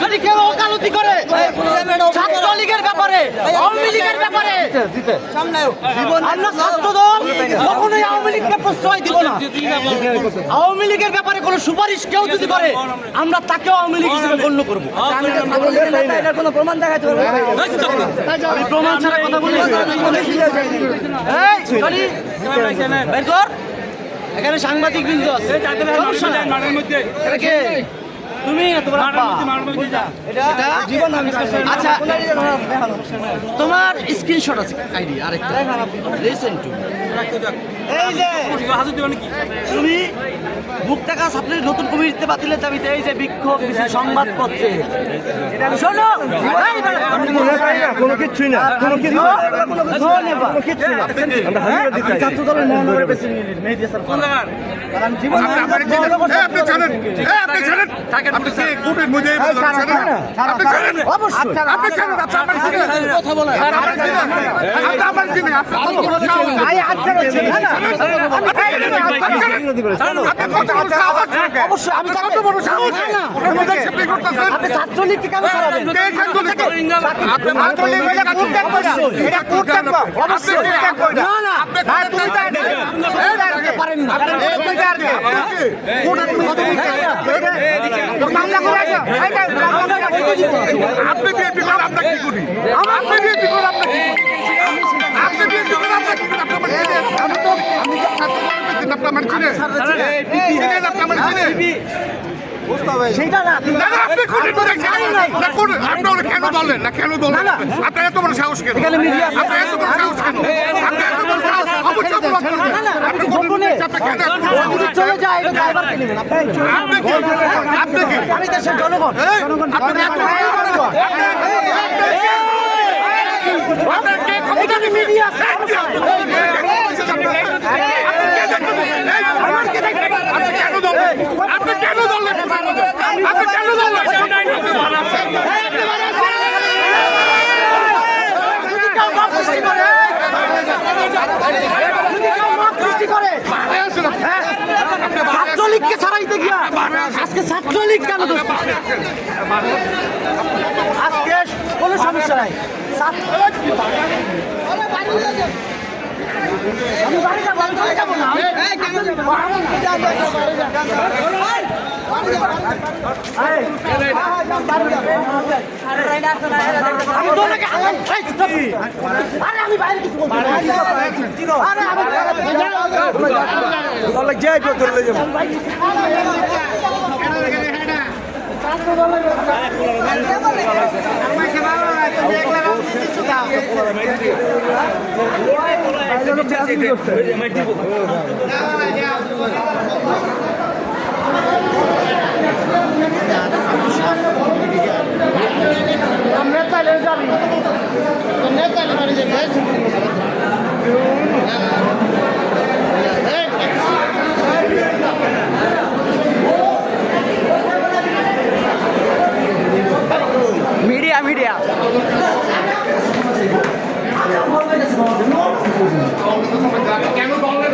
যদি কেউ ওকালতি করে ছাত্রলীগের ব্যাপারে, আওয়ামী লীগের ব্যাপারে, আমরা ছাত্র দল কখনোই আওয়ামী লীগকে প্রশ্রয় দিব না। আওয়ামী লীগের ব্যাপারে কোনো সুপারিশ কেউ যদি করে আমরা তাকেও আওয়ামী লীগ হিসেবে গণ্য করবো। কোনো প্রমাণ দেখাতে পারবো? আমি প্রমাণ ছাড়া কথা বলি। এখানে সাংবাদিক বৃন্দ আছে, তুমি আচ্ছা, তোমার স্ক্রিনশট আছে আইডি আরেকটা রিসেন্ট এই যে তুমি মুক্তাকা ছাত্রের নতুন কমিটিতে বাতিলের দাবিতে এই যে বিক্ষোভ সংবাদপত্রে শোনো, কোনো কিছুই না, কোনো কিছু ছাত্র দলের মহানগরের প্রেসিডেন্ট মেহেদী হাসান ছাত্রলীগকে কেন ছাড়াবেন? পারেন না আপনি বিএনপি করেন, আমরা কি করি? আপনি বিএনপি করেন, আমরা কি করি? আপনি বিএনপি করেন, আমরা কি করি? আপনার চিনেন? আপনার চিনেন? সেইটা না, আপনি কেন বলেন না? কেন বলেন? আপনার এত বড় সাহস কেন? আপনার এত বড় সাহস কেন? আপনার এত বড় সাহস অবশ্যই অপরাধ করবেন। আপনি বলুন আপনি কেন চলে যায় ড্রাইভারকে নেবেন। আপনি কি আমি দেশের জনগণ, আপনি এত মিডিয়া আপনি কেন ধরলেন? আপনি কেন ধরলেন? ছাত্রলীগকে ছাড়াইতে গিয়া আজকে ছাত্রলীগ কেন? আজকে কোনো সমস্যা নাই, আমি বাড়ি যাবো, আমি চলে যাবো না। আমি বাইরে কিছু বলবো মিডিয়া মিডিয়া কেন বললেন?